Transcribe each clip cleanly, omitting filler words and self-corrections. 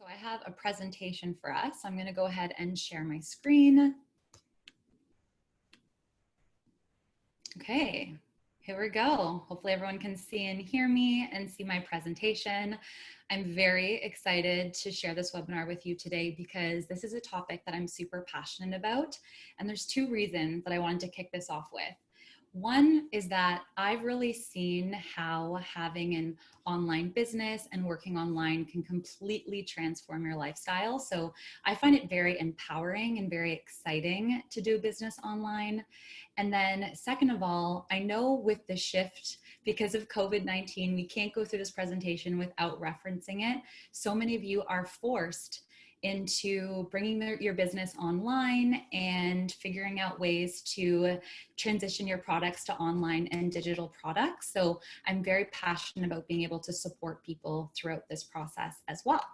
So I have a presentation for us. I'm going to go ahead and share my screen. Okay, here we go. Hopefully everyone can see and hear me and see my presentation. I'm very excited to share this webinar with you today because this is a topic that I'm super passionate about. And there's two reasons that I wanted to kick this off with. One is that I've really seen how having an online business and working online can completely transform your lifestyle. So I find it very empowering and very exciting to do business online. And then second of all, I know with the shift, because of COVID-19, we can't go through this presentation without referencing it. So many of you are forced into bringing your business online and figuring out ways to transition your products to online and digital products. So I'm very passionate about being able to support people throughout this process as well.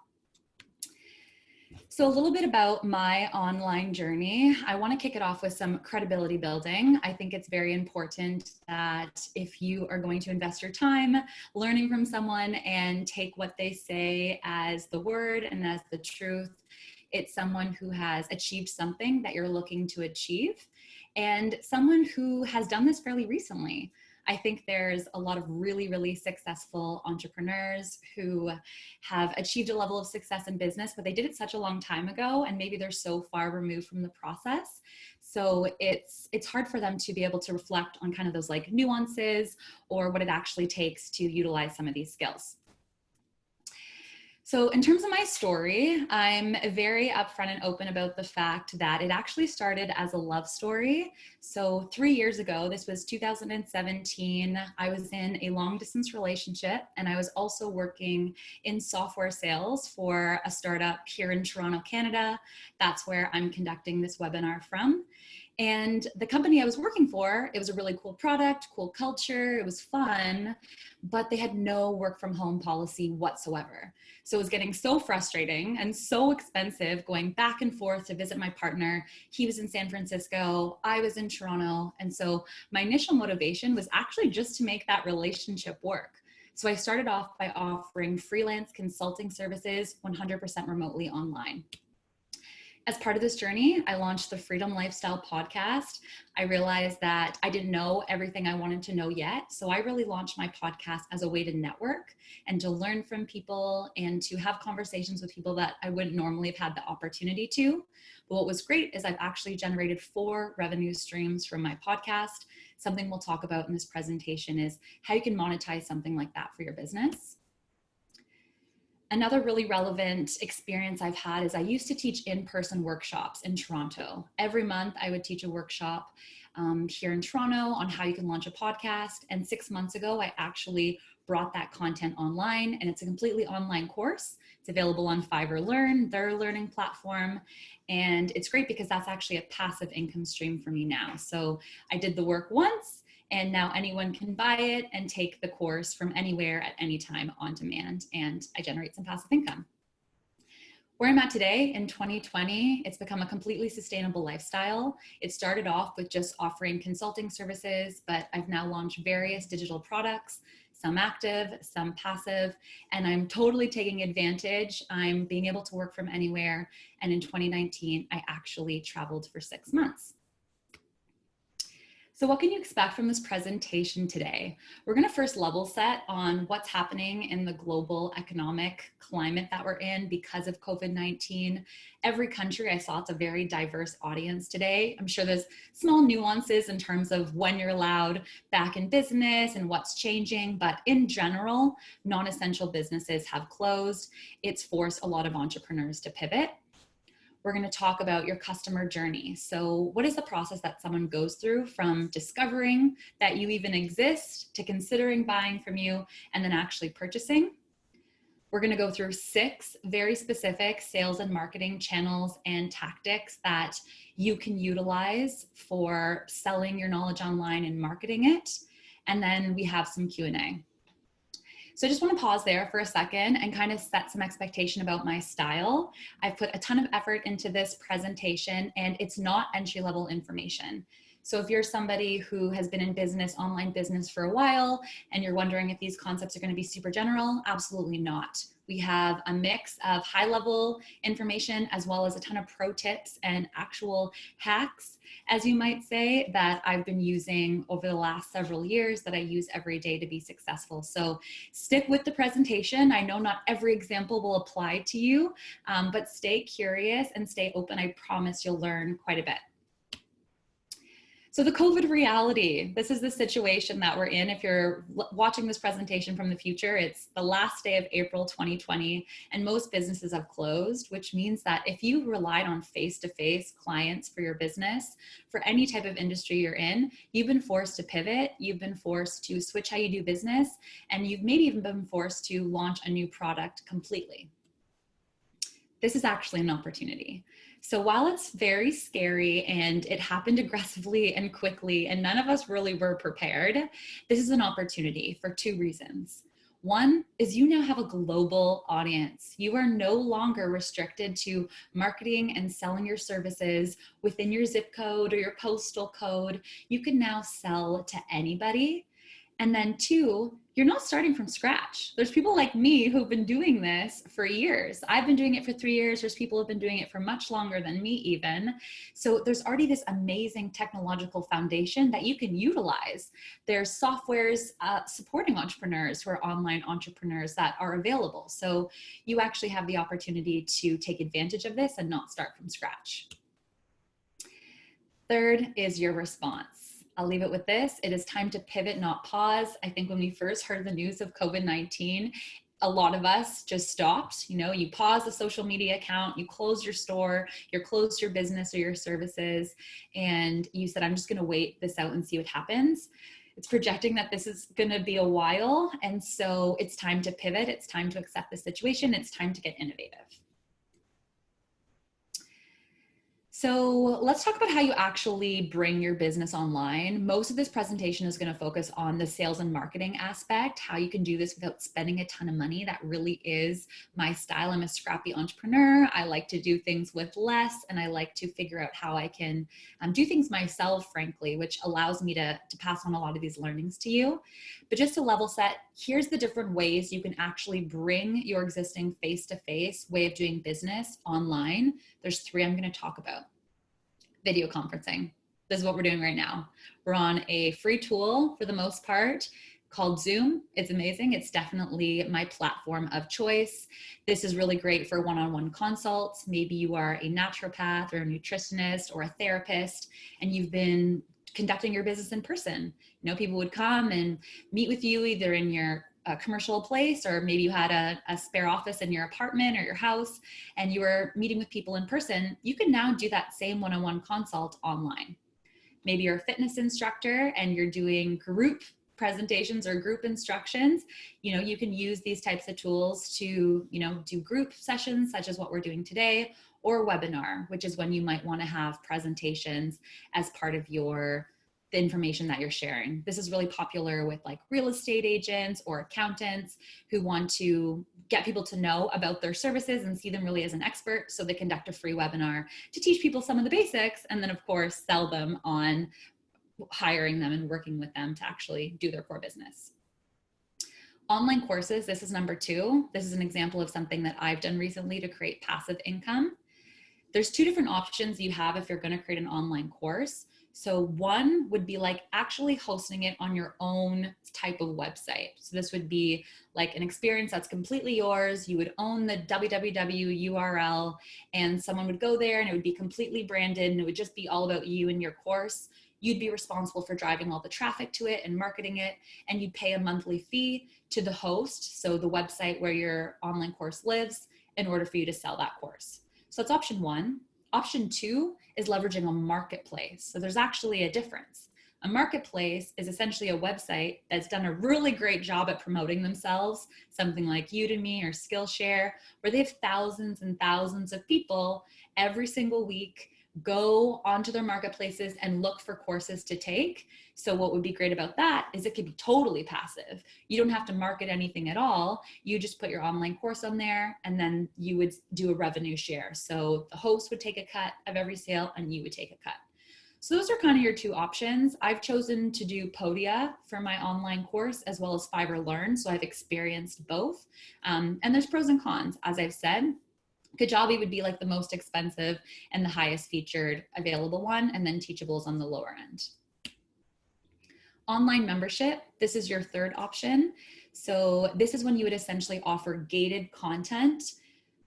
So a little bit about my online journey. I want to kick it off with some credibility building. I think it's very important that if you are going to invest your time learning from someone and take what they say as the word and as the truth, it's someone who has achieved something that you're looking to achieve and someone who has done this fairly recently. I think there's a lot of really successful entrepreneurs who have achieved a level of success in business, but they did it such a long time ago and maybe they're so far removed from the process. So it's hard for them to be able to reflect on kind of those like nuances or what it actually takes to utilize some of these skills. So in terms of my story, I'm very upfront and open about the fact that it actually started as a love story. So 3 years ago, this was 2017, I was in a long distance relationship and I was also working in software sales for a startup here in Toronto, Canada. That's where I'm conducting this webinar from. And the company I was working for, it was a really cool product, cool culture, it was fun, but they had no work from home policy whatsoever. So it was getting so frustrating and so expensive going back and forth to visit my partner. He was in San Francisco, I was in Toronto. And so my initial motivation was actually just to make that relationship work. So I started off by offering freelance consulting services 100% remotely online. As part of this journey, I launched the Freedom Lifestyle podcast. I realized that I didn't know everything I wanted to know yet. So I really launched my podcast as a way to network and to learn from people and to have conversations with people that I wouldn't normally have had the opportunity to. But what was great is I've actually generated 4 revenue streams from my podcast. Something we'll talk about in this presentation is how you can monetize something like that for your business. Another really relevant experience I've had is I used to teach in-person workshops in Toronto. Every month I would teach a workshop here in Toronto on how you can launch a podcast. And 6 months ago, I actually brought that content online and it's a completely online course. It's available on Fiverr Learn, their learning platform. And it's great because that's actually a passive income stream for me now. So I did the work once, and now anyone can buy it and take the course from anywhere at any time on demand, and I generate some passive income. Where I'm at today in 2020, it's become a completely sustainable lifestyle. It started off with just offering consulting services, but I've now launched various digital products, some active, some passive, and I'm totally taking advantage. I'm being able to work from anywhere. And in 2019, I actually traveled for 6 months. So what can you expect from this presentation today? We're going to first level set on what's happening in the global economic climate that we're in because of COVID-19. Every country I saw, it's a very diverse audience today. I'm sure there's small nuances in terms of when you're allowed back in business and what's changing, but in general, non-essential businesses have closed. It's forced a lot of entrepreneurs to pivot. We're going to talk about your customer journey. So what is the process that someone goes through from discovering that you even exist to considering buying from you and then actually purchasing? We're going to go through 6 very specific sales and marketing channels and tactics that you can utilize for selling your knowledge online and marketing it. And then we have some Q&A. So I just want to pause there for a second and kind of set some expectation about my style. I've put a ton of effort into this presentation and it's not entry-level information. So if you're somebody who has been in business, online business for a while, and you're wondering if these concepts are going to be super general, absolutely not. We have a mix of high level information as well as a ton of pro tips and actual hacks, as you might say, that I've been using over the last several years that I use every day to be successful. So stick with the presentation. I know not every example will apply to you, but stay curious and stay open. I promise you'll learn quite a bit. So the COVID reality, this is the situation that we're in. If you're watching this presentation from the future, it's the last day of April 2020, and most businesses have closed, which means that if you relied on face-to-face clients for your business, for any type of industry you're in, you've been forced to pivot, you've been forced to switch how you do business, and you've maybe even been forced to launch a new product completely. This is actually an opportunity. So while it's very scary and it happened aggressively and quickly, and none of us really were prepared, this is an opportunity for two reasons. One is you now have a global audience. You are no longer restricted to marketing and selling your services within your zip code or your postal code. You can now sell to anybody. And then two, you're not starting from scratch. There's people like me who've been doing this for years. I've been doing it for 3 years. There's people who've been doing it for much longer than me even. So there's already this amazing technological foundation that you can utilize. There's softwares supporting entrepreneurs who are online entrepreneurs that are available. So you actually have the opportunity to take advantage of this and not start from scratch. Third is your response. I'll leave it with this. It is time to pivot, not pause. I think when we first heard the news of COVID-19, a lot of us just stopped. You know, you pause a social media account, you close your store, you close your business or your services, and you said, I'm just going to wait this out and see what happens. It's projecting that this is going to be a while. And so it's time to pivot. It's time to accept the situation. It's time to get innovative. So let's talk about how you actually bring your business online. Most of this presentation is going to focus on the sales and marketing aspect, how you can do this without spending a ton of money. That really is my style. I'm a scrappy entrepreneur. I like to do things with less, and I like to figure out how I can do things myself, frankly, which allows me to pass on a lot of these learnings to you. But just to level set, here's the different ways you can actually bring your existing face-to-face way of doing business online. There's 3 I'm going to talk about. Video conferencing. This is what we're doing right now. We're on a free tool for the most part called Zoom. It's amazing. It's definitely my platform of choice. This is really great for one-on-one consults. Maybe you are a naturopath or a nutritionist or a therapist, and you've been conducting your business in person. You know, people would come and meet with you either in your commercial place, or maybe you had a spare office in your apartment or your house and you were meeting with people in person. You can now do that same one-on-one consult online. Maybe you're a fitness instructor and you're doing group presentations or group instructions. You know, you can use these types of tools to, you know, do group sessions such as what we're doing today, or webinar, which is when you might want to have presentations as part of the information that you're sharing. This is really popular with like real estate agents or accountants who want to get people to know about their services and see them really as an expert. So they conduct a free webinar to teach people some of the basics, and then of course sell them on hiring them and working with them to actually do their core business. Online courses, this is number 2. This is an example of something that I've done recently to create passive income. There's 2 different options you have if you're going to create an online course. So one would be like actually hosting it on your own type of website. So this would be like an experience that's completely yours. You would own the www URL and someone would go there and it would be completely branded and it would just be all about you and your course. You'd be responsible for driving all the traffic to it and marketing it, and you'd pay a monthly fee to the host, so the website where your online course lives, in order for you to sell that course. So that's option 1. Option 2 is leveraging a marketplace. So there's actually a difference. A marketplace is essentially a website that's done a really great job at promoting themselves, something like Udemy or Skillshare, where they have thousands and thousands of people every single week go onto their marketplaces and look for courses to take. So what would be great about that is it could be totally passive. You don't have to market anything at all. You just put your online course on there and then you would do a revenue share. So the host would take a cut of every sale and you would take a cut. So those are kind of your two options. I've chosen to do Podia for my online course as well as Fiverr Learn. So I've experienced both. And there's pros and cons, as I've said. Kajabi would be like the most expensive and the highest featured available one, and then Teachable is on the lower end. Online membership, this is your third option. So this is when you would essentially offer gated content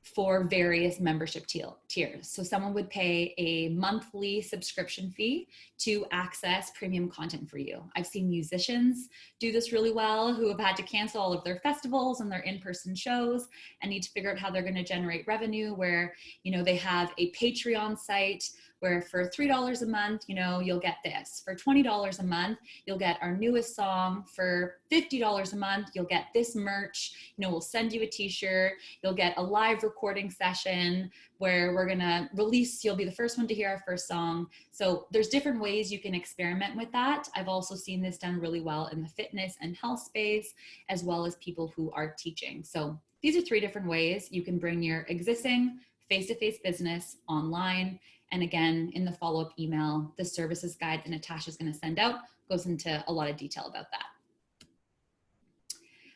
for various membership tiers. So someone would pay a monthly subscription fee to access premium content for you. I've seen musicians do this really well who have had to cancel all of their festivals and their in-person shows and need to figure out how they're going to generate revenue, where, you know, they have a Patreon site where for $3 a month, you know, you'll get this. For $20 a month, you'll get our newest song. For $50 a month, you'll get this merch. You know, we'll send you a t-shirt. You'll get a live recording session where we're gonna release, you'll be the first one to hear our first song. So there's different ways you can experiment with that. I've also seen this done really well in the fitness and health space, as well as people who are teaching. So these are three different ways you can bring your existing face-to-face business online. And again, in the follow-up email, the services guide that Natasha's going to send out goes into a lot of detail about that.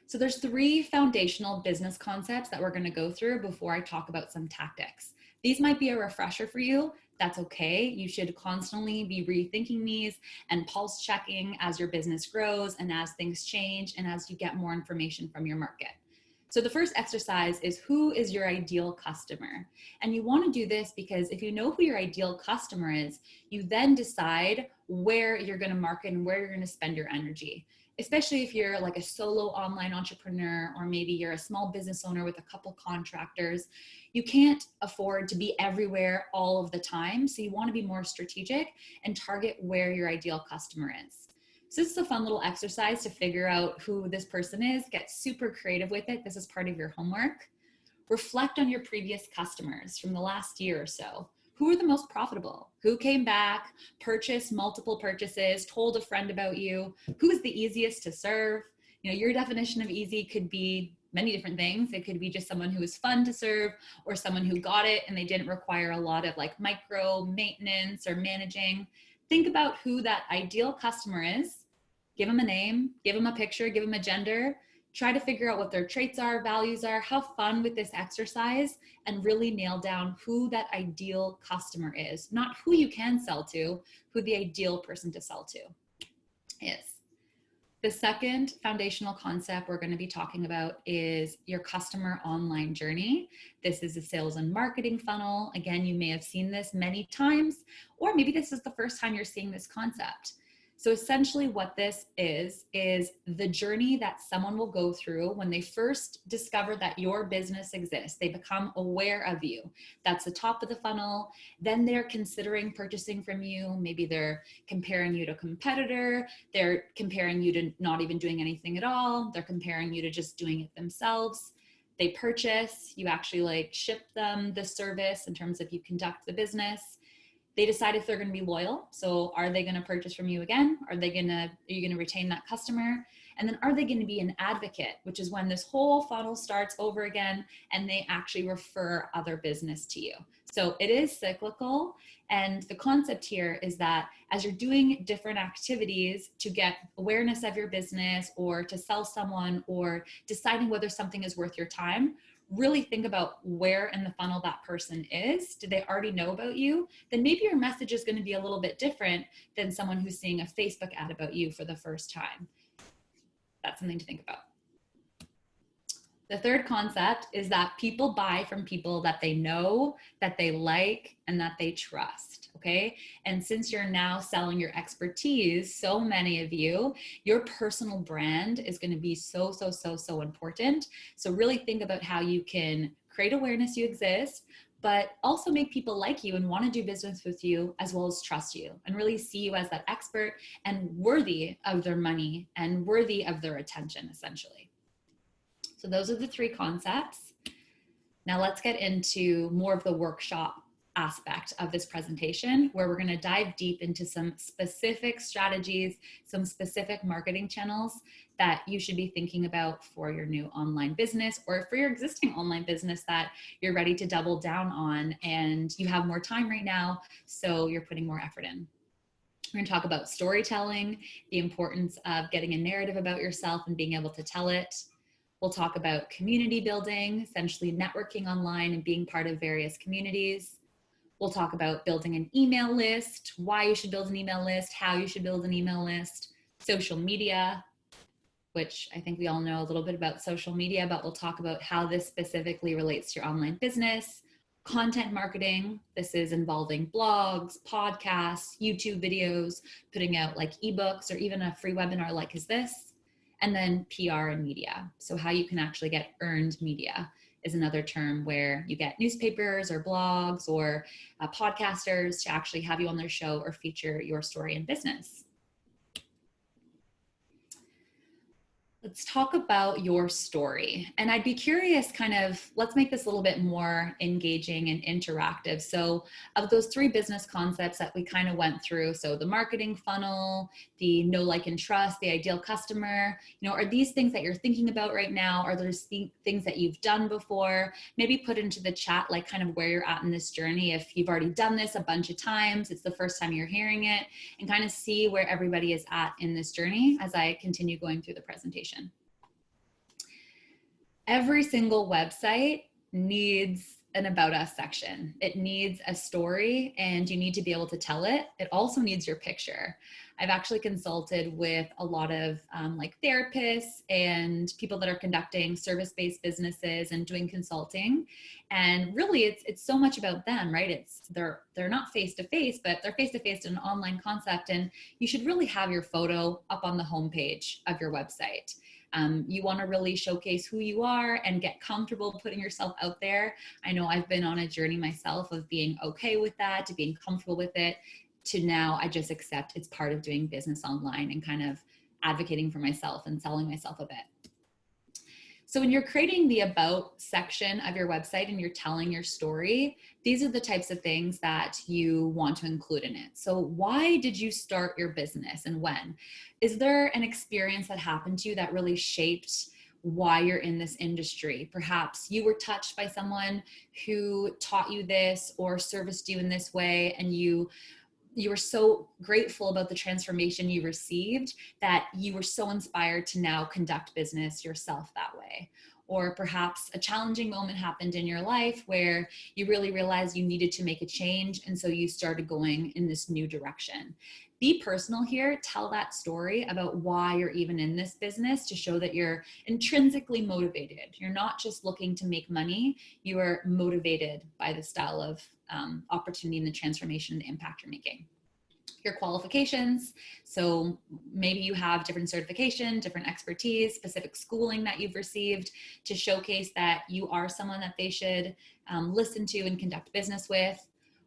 So there's three foundational business concepts that we're going to go through before I talk about some tactics. These might be a refresher for you. That's okay. You should constantly be rethinking these and pulse checking as your business grows and as things change and as you get more information from your market. So the first exercise is, who is your ideal customer? And you want to do this because if you know who your ideal customer is, you then decide where you're going to market and where you're going to spend your energy. Especially if you're like a solo online entrepreneur, or maybe you're a small business owner with a couple contractors, you can't afford to be everywhere all of the time. So you want to be more strategic and target where your ideal customer is. So this is a fun little exercise to figure out who this person is. Get super creative with it. This is part of your homework. Reflect on your previous customers from the last year or so. Who are the most profitable? Who came back, purchased multiple purchases, told a friend about you? Who is the easiest to serve? You know, your definition of easy could be many different things. It could be just someone who is fun to serve, or someone who got it and they didn't require a lot of like micro maintenance or managing. Think about who that ideal customer is. Give them a name, give them a picture, give them a gender. Try to figure out what their traits are, values are, have fun with this exercise, and really nail down who that ideal customer is. Not who you can sell to, who the ideal person to sell to is. The second foundational concept we're going to be talking about is your customer online journey. This is a sales and marketing funnel. Again, you may have seen this many times, or maybe this is the first time you're seeing this concept. So essentially what this is the journey that someone will go through when they first discover that your business exists. They become aware of you. That's the top of the funnel. Then they're considering purchasing from you. Maybe they're comparing you to a competitor. They're comparing you to not even doing anything at all. They're comparing you to just doing it themselves. They purchase, you actually like ship them the service in terms of you conduct the business. They decide if they're going to be loyal. So are they going to purchase from you again? Are you going to retain that customer? And then are they going to be an advocate, which is when this whole funnel starts over again and they actually refer other business to you. So it is cyclical. And the concept here is that as you're doing different activities to get awareness of your business, or to sell someone, or deciding whether something is worth your time, really think about where in the funnel that person is. Do they already know about you? Then maybe your message is going to be a little bit different than someone who's seeing a Facebook ad about you for the first time. That's something to think about. The third concept is that people buy from people that they know, that they like, and that they trust, okay? And since you're now selling your expertise, so many of you, your personal brand is gonna be so important. So really think about how you can create awareness you exist, but also make people like you and wanna do business with you, as well as trust you, and really see you as that expert and worthy of their money and worthy of their attention, essentially. So those are the three concepts. Now let's get into more of the workshop aspect of this presentation, where we're going to dive deep into some specific strategies, some specific marketing channels that you should be thinking about for your new online business, or for your existing online business that you're ready to double down on and you have more time right now, so you're putting more effort in. We're going to talk about storytelling, the importance of getting a narrative about yourself and being able to tell it. We'll talk about community building, essentially networking online and being part of various communities. We'll talk about building an email list, why you should build an email list, how you should build an email list, social media, which I think we all know a little bit about social media, but we'll talk about how this specifically relates to your online business. Content marketing, this is involving blogs, podcasts, YouTube videos, putting out like ebooks or even a free webinar like is this. And then PR and media. So how you can actually get earned media is another term where you get newspapers or blogs or podcasters to actually have you on their show or feature your story and business. Let's talk about your story. And I'd be curious, let's make this a little bit more engaging and interactive. So of those 3 business concepts that we kind of went through, so the marketing funnel, the know, like, and trust, the ideal customer, are these things that you're thinking about right now? Are there things that you've done before? Maybe put into the chat, like kind of where you're at in this journey. If you've already done this a bunch of times, it's the first time you're hearing it, and kind of see where everybody is at in this journey as I continue going through the presentation. Every single website needs an About Us section. It needs a story and you need to be able to tell it. It also needs your picture. I've actually consulted with a lot of like therapists and people that are conducting service-based businesses and doing consulting. And really it's so much about them, right? They're not face-to-face, but they're face-to-face in an online concept. And you should really have your photo up on the homepage of your website. You want to really showcase who you are and get comfortable putting yourself out there. I know I've been on a journey myself of being okay with that, to being comfortable with it, to now I just accept it's part of doing business online and kind of advocating for myself and selling myself a bit. So when you're creating the About section of your website and you're telling your story, these are the types of things that you want to include in it. So why did you start your business and when? Is there an experience that happened to you that really shaped why you're in this industry? Perhaps you were touched by someone who taught you this or serviced you in this way, and you were so grateful about the transformation you received that you were so inspired to now conduct business yourself that way. Or perhaps a challenging moment happened in your life where you really realized you needed to make a change, and so you started going in this new direction. Be personal here. Tell that story about why you're even in this business to show that you're intrinsically motivated. You're not just looking to make money. You are motivated by the style of opportunity and the transformation and the impact you're making. Your qualifications. So maybe you have different certification, different expertise, specific schooling that you've received to showcase that you are someone that they should listen to and conduct business with.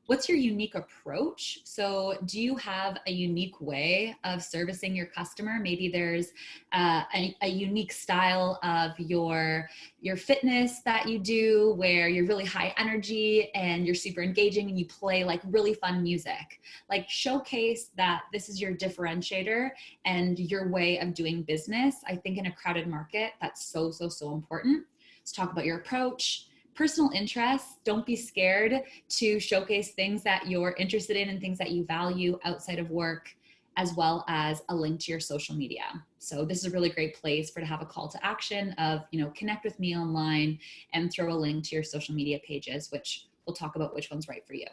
What's your unique approach? So do you have a unique way of servicing your customer? Maybe there's a unique style of your fitness that you do where you're really high energy and you're super engaging and you play like really fun music. Like showcase that this is your differentiator and your way of doing business. I think in a crowded market, that's so important. Let's talk about your approach. Personal interests, don't be scared to showcase things that you're interested in and things that you value outside of work, as well as a link to your social media. So this is a really great place to have a call to action of, connect with me online and throw a link to your social media pages, which we'll talk about which one's right for you.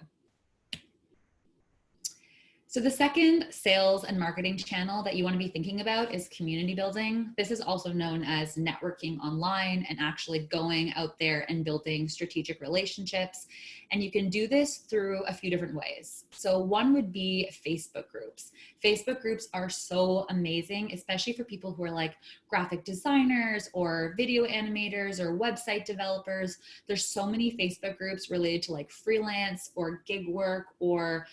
So the second sales and marketing channel that you want to be thinking about is community building. This is also known as networking online and actually going out there and building strategic relationships. And you can do this through a few different ways. So one would be Facebook groups. Facebook groups are so amazing, especially for people who are like graphic designers or video animators or website developers. There's so many Facebook groups related to like freelance or gig work or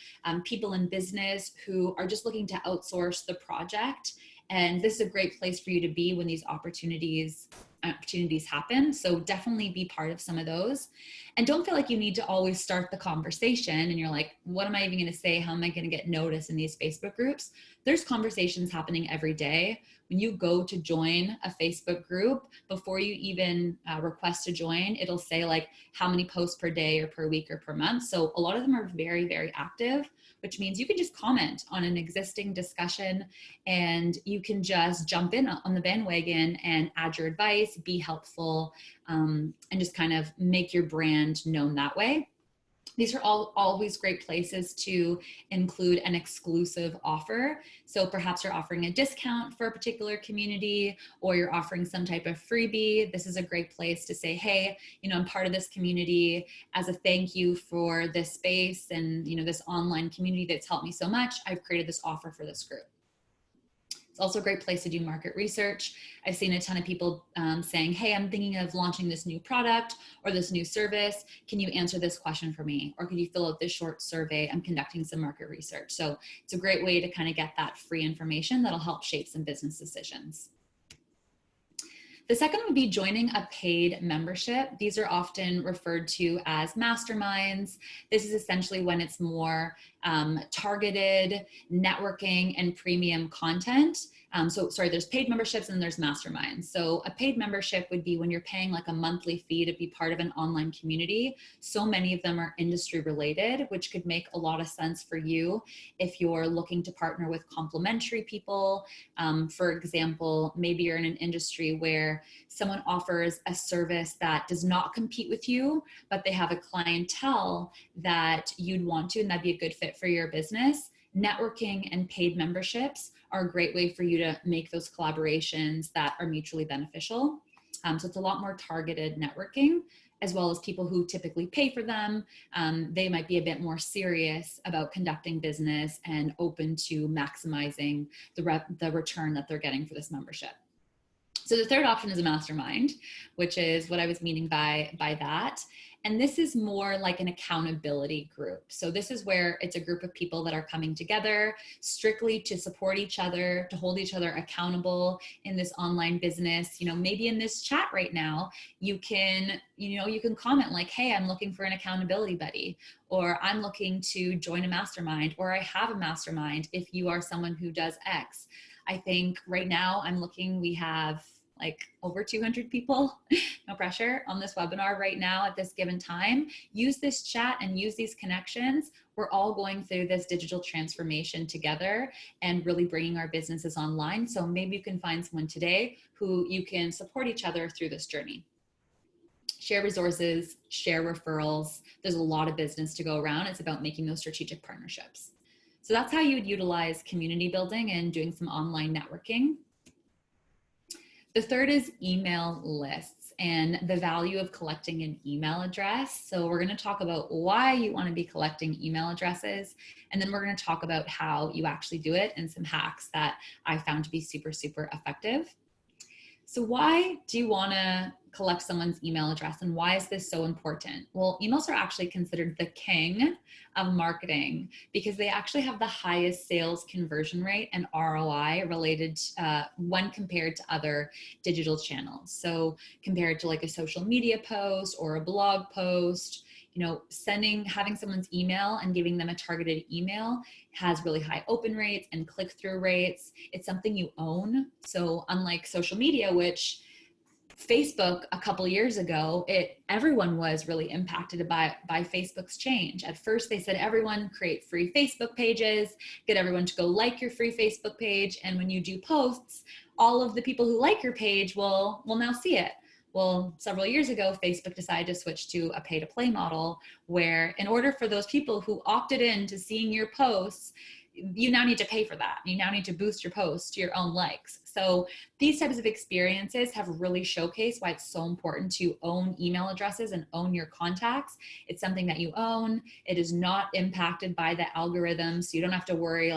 people in business who are just looking to outsource the project. And this is a great place for you to be when these opportunities opportunities happen. So definitely be part of some of those. And don't feel like you need to always start the conversation and you're like, what am I even going to say? How am I going to get noticed in these Facebook groups? There's conversations happening every day. When you go to join a Facebook group, before you even request to join, it'll say like how many posts per day or per week or per month. So a lot of them are very, very active, which means you can just comment on an existing discussion and you can just jump in on the bandwagon and add your advice, be helpful, and just kind of make your brand known that way. These are always great places to include an exclusive offer. So perhaps you're offering a discount for a particular community, or you're offering some type of freebie. This is a great place to say, hey, I'm part of this community as a thank you for this space and, this online community that's helped me so much. I've created this offer for this group. It's also a great place to do market research. I've seen a ton of people saying, hey, I'm thinking of launching this new product or this new service. Can you answer this question for me? Or could you fill out this short survey? I'm conducting some market research. So it's a great way to kind of get that free information that'll help shape some business decisions. The second would be joining a paid membership. These are often referred to as masterminds. This is essentially when it's more targeted networking and premium content. There's paid memberships and there's masterminds. So a paid membership would be when you're paying like a monthly fee to be part of an online community. So many of them are industry related, which could make a lot of sense for you if you're looking to partner with complementary people. For example, maybe you're in an industry where someone offers a service that does not compete with you, but they have a clientele that you'd want to, and that'd be a good fit for your business. Networking and paid memberships are a great way for you to make those collaborations that are mutually beneficial. So it's a lot more targeted networking, as well as people who typically pay for them. They might be a bit more serious about conducting business and open to maximizing the return that they're getting for this membership. So the third option is a mastermind, which is what I was meaning by that. And this is more like an accountability group. So this is where it's a group of people that are coming together strictly to support each other, to hold each other accountable in this online business. Maybe in this chat right now, you can comment like, hey, I'm looking for an accountability buddy, or I'm looking to join a mastermind, or I have a mastermind if you are someone who does X. I think right now we have like over 200 people, no pressure, on this webinar right now at this given time. Use this chat and use these connections. We're all going through this digital transformation together and really bringing our businesses online. So maybe you can find someone today who you can support each other through this journey. Share resources, share referrals. There's a lot of business to go around. It's about making those strategic partnerships. So that's how you would utilize community building and doing some online networking. The third is email lists and the value of collecting an email address. So we're going to talk about why you want to be collecting email addresses, and then we're going to talk about how you actually do it and some hacks that I found to be super, super effective. So why do you want to collect someone's email address, and why is this so important? Well, emails are actually considered the king of marketing because they actually have the highest sales conversion rate and ROI related when compared to other digital channels. So compared to like a social media post or a blog post, having someone's email and giving them a targeted email has really high open rates and click-through rates. It's something you own. So unlike social media, which Facebook a couple years ago, everyone was really impacted by Facebook's change. At first they said, everyone create free Facebook pages, get everyone to go like your free Facebook page. And when you do posts, all of the people who like your page will now see it. Well, several years ago, Facebook decided to switch to a pay-to-play model where in order for those people who opted in to seeing your posts, you now need to pay for that. You now need to boost your posts to your own likes. So these types of experiences have really showcased why it's so important to own email addresses and own your contacts. It's something that you own. It is not impacted by the algorithms. So you don't have to worry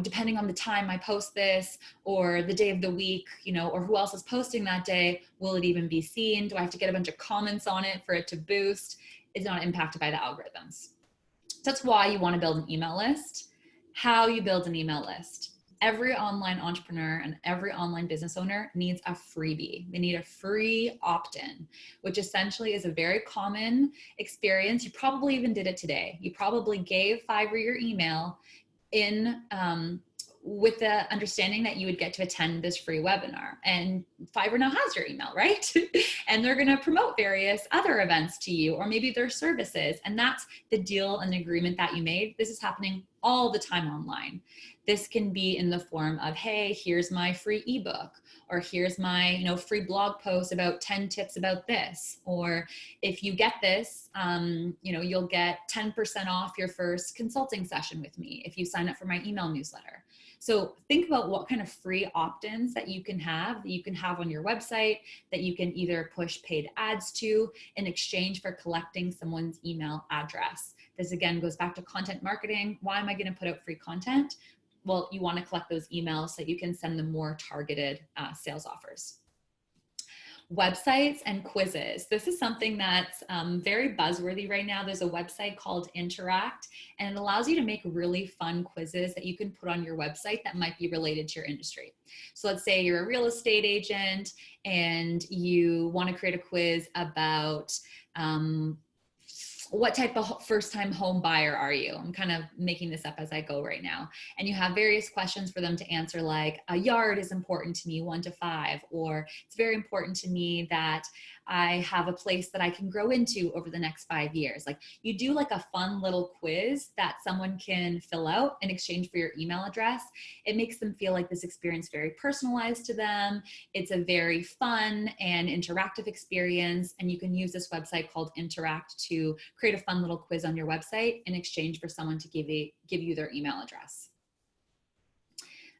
depending on the time I post this or the day of the week, or who else is posting that day, will it even be seen? Do I have to get a bunch of comments on it for it to boost? It's not impacted by the algorithms. So that's why you want to build an email list. How you build an email list. Every online entrepreneur and every online business owner needs a freebie. They need a free opt-in, which essentially is a very common experience. You probably even did it today. You probably gave Fiverr your email in with the understanding that you would get to attend this free webinar. And Fiverr now has your email, right? And they're going to promote various other events to you, or maybe their services. And that's the deal and agreement that you made. This is happening all the time online. This can be in the form of, hey, here's my free ebook, or here's my free blog post about 10 tips about this. Or if you get this, you'll get 10% off your first consulting session with me if you sign up for my email newsletter. So think about what kind of free opt-ins that you can have on your website, that you can either push paid ads to in exchange for collecting someone's email address. This again goes back to content marketing. Why am I going to put out free content? Well, you want to collect those emails so that you can send them more targeted sales offers. Websites and quizzes. This is something that's very buzzworthy right now. There's a website called Interact, and it allows you to make really fun quizzes that you can put on your website that might be related to your industry. So let's say you're a real estate agent and you want to create a quiz about what type of first-time home buyer are you? I'm kind of making this up as I go right now. And you have various questions for them to answer, like a yard is important to me, 1 to 5, or it's very important to me that I have a place that I can grow into over the next 5 years. Like, you do like a fun little quiz that someone can fill out in exchange for your email address. It makes them feel like this experience very personalized to them. It's a very fun and interactive experience. And you can use this website called Interact to create a fun little quiz on your website in exchange for someone to give you their email address.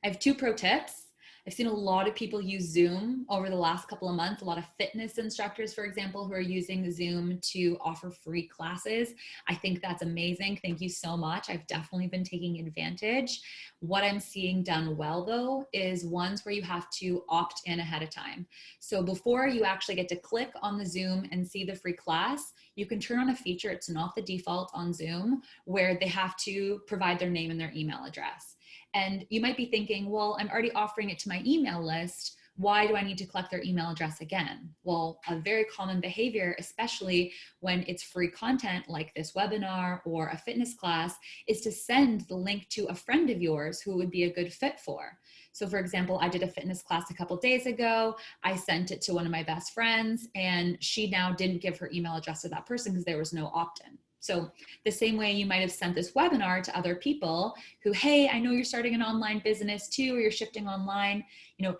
I have 2 pro tips. I've seen a lot of people use Zoom over the last couple of months, a lot of fitness instructors, for example, who are using Zoom to offer free classes. I think that's amazing. Thank you so much. I've definitely been taking advantage. What I'm seeing done well, though, is ones where you have to opt in ahead of time. So before you actually get to click on the Zoom and see the free class, you can turn on a feature, it's not the default on Zoom, where they have to provide their name and their email address. And you might be thinking, well, I'm already offering it to my email list. Why do I need to collect their email address again? Well, a very common behavior, especially when it's free content like this webinar or a fitness class, is to send the link to a friend of yours who would be a good fit for. So for example, I did a fitness class a couple days ago. I sent it to one of my best friends, and she now didn't give her email address to that person because there was no opt-in. So the same way you might have sent this webinar to other people who, hey, I know you're starting an online business too, or you're shifting online,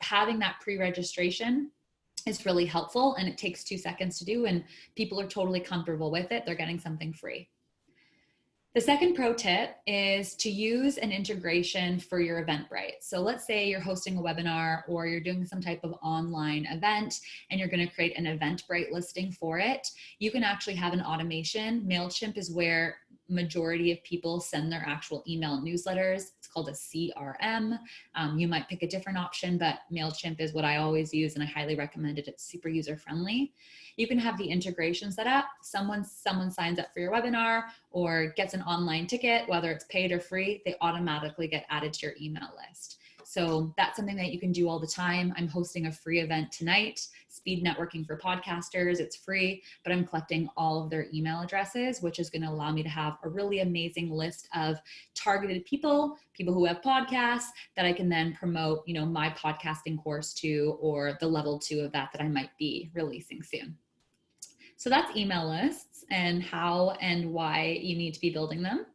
having that pre-registration is really helpful, and it takes 2 seconds to do, and people are totally comfortable with it. They're getting something free. The second pro tip is to use an integration for your Eventbrite. So let's say you're hosting a webinar or you're doing some type of online event and you're going to create an Eventbrite listing for it. You can actually have an automation. MailChimp is where majority of people send their actual email newsletters. It's called a CRM. You might pick a different option, but MailChimp is what I always use, and I highly recommend it. It's super user-friendly. You can have the integration set up. Someone signs up for your webinar or gets an online ticket, whether it's paid or free, they automatically get added to your email list. So that's something that you can do all the time. I'm hosting a free event tonight, speed networking for podcasters. It's free, but I'm collecting all of their email addresses, which is going to allow me to have a really amazing list of targeted people who have podcasts that I can then promote, my podcasting course to, or the level 2 of that I might be releasing soon. So that's email lists and how and why you need to be building them.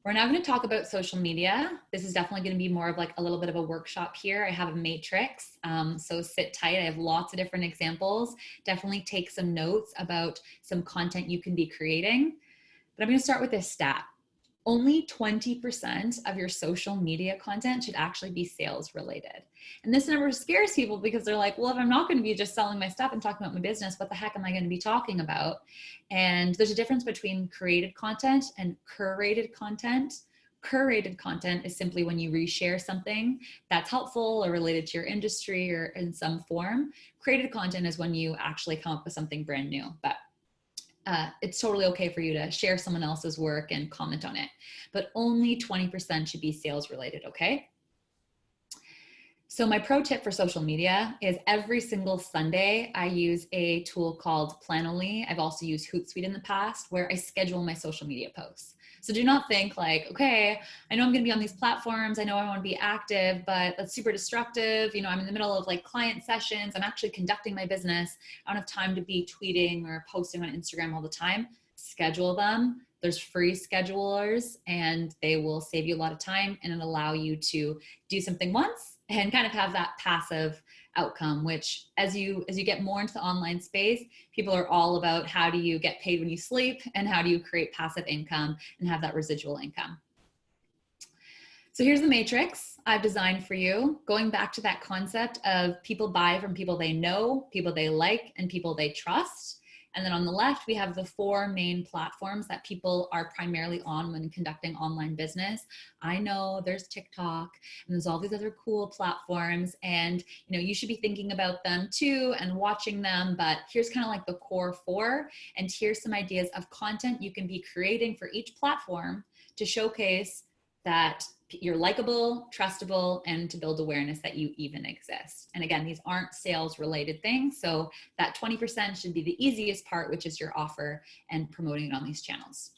We're now going to talk about social media. This is definitely going to be more of like a little bit of a workshop here. I have a matrix, so sit tight. I have lots of different examples. Definitely take some notes about some content you can be creating. But I'm going to start with this stat. Only 20% of your social media content should actually be sales related. And this number scares people because they're like, well, if I'm not going to be just selling my stuff and talking about my business, what the heck am I going to be talking about? And there's a difference between created content and curated content. Curated content is simply when you reshare something that's helpful or related to your industry or in some form. Created content is when you actually come up with something brand new. But it's totally okay for you to share someone else's work and comment on it, but only 20% should be sales related, okay? So my pro tip for social media is every single Sunday, I use a tool called Planoly. I've also used Hootsuite in the past where I schedule my social media posts. So do not think like, okay, I know I'm going to be on these platforms. I know I want to be active, but that's super destructive. You know, I'm in the middle of like client sessions. I'm actually conducting my business. I don't have time to be tweeting or posting on Instagram all the time. Schedule them. There's free schedulers and they will save you a lot of time and allow you to do something once and kind of have that passive outcome, which as you get more into the online space, people are all about how do you get paid when you sleep and how do you create passive income and have that residual income. So here's the matrix I've designed for you, going back to that concept of people buy from people they know, people they like, and people they trust. And then on the left, we have the 4 main platforms that people are primarily on when conducting online business. I know there's TikTok and there's all these other cool platforms, and you should be thinking about them too and watching them, but here's kind of like the core 4, and here's some ideas of content you can be creating for each platform to showcase that you're likable, trustable, and to build awareness that you even exist. And again, these aren't sales related things. So that 20% should be the easiest part, which is your offer and promoting it on these channels.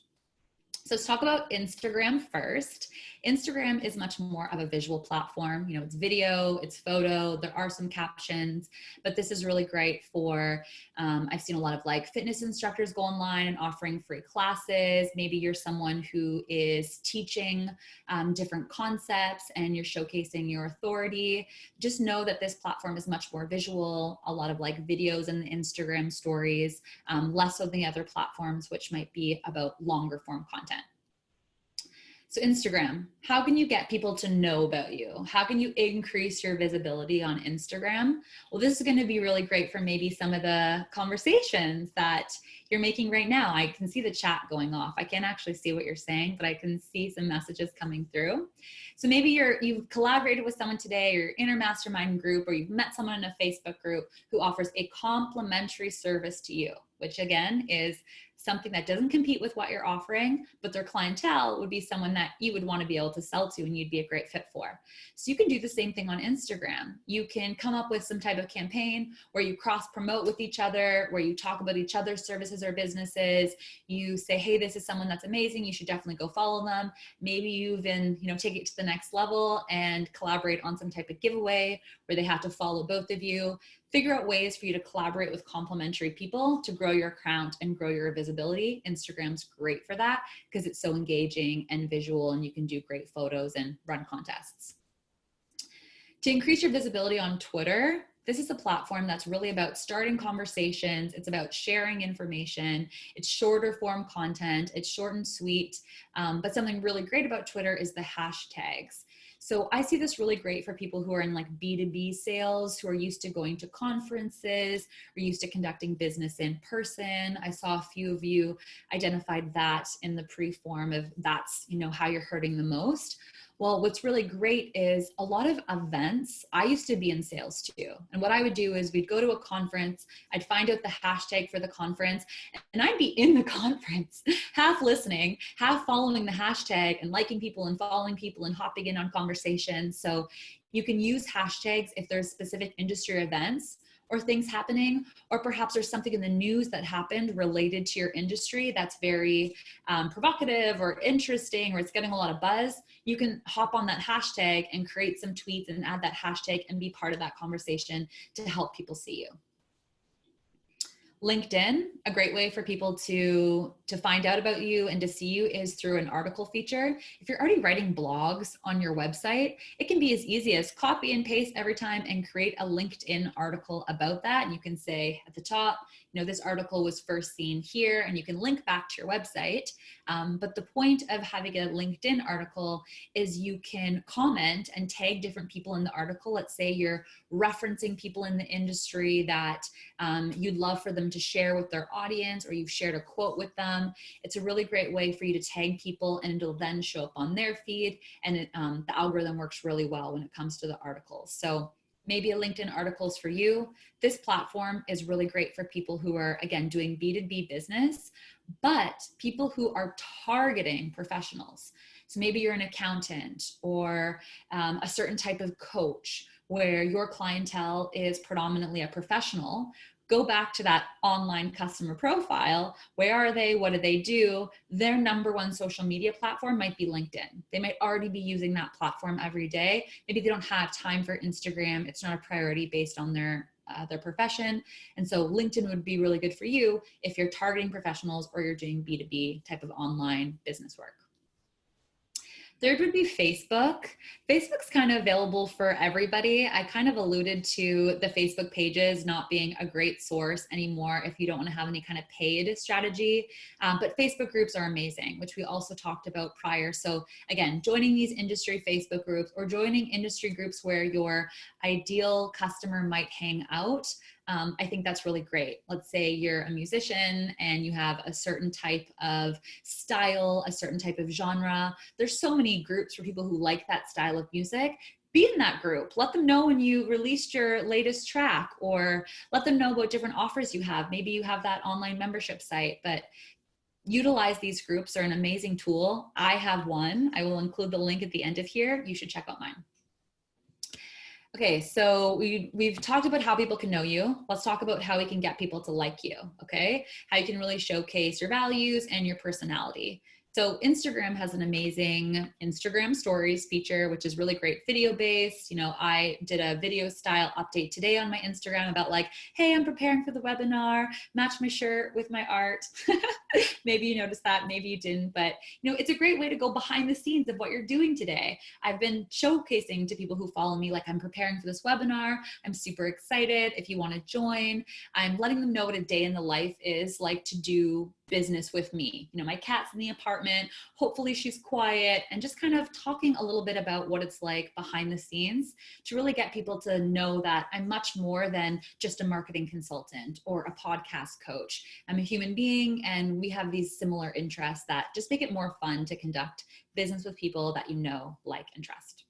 So let's talk about Instagram first. Instagram is much more of a visual platform. It's video, it's photo, there are some captions, but this is really great for, I've seen a lot of like fitness instructors go online and offering free classes. Maybe you're someone who is teaching different concepts and you're showcasing your authority. Just know that this platform is much more visual, a lot of like videos in the Instagram stories, less so than the other platforms, which might be about longer form content. So Instagram, how can you get people to know about you? How can you increase your visibility on Instagram? Well, this is going to be really great for maybe some of the conversations that you're making right now. I can see the chat going off. I can't actually see what you're saying, but I can see some messages coming through. So maybe you've collaborated with someone today, or you're in a mastermind group, or you've met someone in a Facebook group who offers a complimentary service to you, which again is something that doesn't compete with what you're offering, but their clientele would be someone that you would want to be able to sell to and you'd be a great fit for. So you can do the same thing on Instagram. You can come up with some type of campaign where you cross promote with each other, where you talk about each other's services or businesses. You say, hey, this is someone that's amazing. You should definitely go follow them. Maybe you even, take it to the next level and collaborate on some type of giveaway where they have to follow both of you. Figure out ways for you to collaborate with complementary people to grow your account and grow your visibility. Instagram's great for that because it's so engaging and visual, and you can do great photos and run contests. To increase your visibility on Twitter, this is a platform that's really about starting conversations. It's about sharing information. It's shorter form content. It's short and sweet. But something really great about Twitter is the hashtags. So I see this really great for people who are in like B2B sales, who are used to going to conferences, or used to conducting business in person. I saw a few of you identified that in the pre-form of that's, how you're hurting the most. Well, what's really great is a lot of events. I used to be in sales too. And what I would do is we'd go to a conference, I'd find out the hashtag for the conference, and I'd be in the conference, half listening, half following the hashtag and liking people and following people and hopping in on conversations. So you can use hashtags if there's specific industry events or things happening, or perhaps there's something in the news that happened related to your industry that's very provocative or interesting, or it's getting a lot of buzz. You can hop on that hashtag and create some tweets and add that hashtag and be part of that conversation to help people see you. LinkedIn, a great way for people to find out about you and to see you is through an article feature. If you're already writing blogs on your website, it can be as easy as copy and paste every time and create a LinkedIn article about that. And you can say at the top, this article was first seen here, and you can link back to your website. But the point of having a LinkedIn article is you can comment and tag different people in the article. Let's say you're referencing people in the industry that you'd love for them to share with their audience, or you've shared a quote with them. It's a really great way for you to tag people, and it'll then show up on their feed. And the algorithm works really well when it comes to the articles. So maybe a LinkedIn articles for you. This platform is really great for people who are, again, doing B2B business, but people who are targeting professionals. So maybe you're an accountant or a certain type of coach, where your clientele is predominantly a professional, go back to that online customer profile. Where are they? What do they do? Their number one social media platform might be LinkedIn. They might already be using that platform every day. Maybe they don't have time for Instagram. It's not a priority based on their profession. And so LinkedIn would be really good for you if you're targeting professionals or you're doing B2B type of online business work. Third would be Facebook. Facebook's kind of available for everybody. I kind of alluded to the Facebook pages not being a great source anymore if you don't want to have any kind of paid strategy. But Facebook groups are amazing, which we also talked about prior. So again, joining these industry Facebook groups or joining industry groups where your ideal customer might hang out, I think that's really great. Let's say you're a musician and you have a certain type of style, a certain type of genre. There's so many groups for people who like that style of music. Be in that group. Let them know when you released your latest track, or let them know about different offers you have. Maybe you have that online membership site, but utilize these groups. Are an amazing tool. I have one. I will include the link at the end of here. You should check out mine. Okay, so we've talked about how people can know you. Let's talk about how we can get people to like you, okay? How you can really showcase your values and your personality. So Instagram has an amazing Instagram stories feature, which is really great video based. You know, I did a video style update today on my Instagram about like, hey, I'm preparing for the webinar, match my shirt with my art. Maybe you noticed that, maybe you didn't, but you know, it's a great way to go behind the scenes of what you're doing today. I've been showcasing to people who follow me, like I'm preparing for this webinar. I'm super excited. If you want to join, I'm letting them know what a day in the life is like to do business with me. You know, my cat's in the apartment, hopefully she's quiet, and just kind of talking a little bit about what it's like behind the scenes to really get people to know that I'm much more than just a marketing consultant or a podcast coach. I'm a human being, and we have these similar interests that just make it more fun to conduct business with people that you know, like, and trust.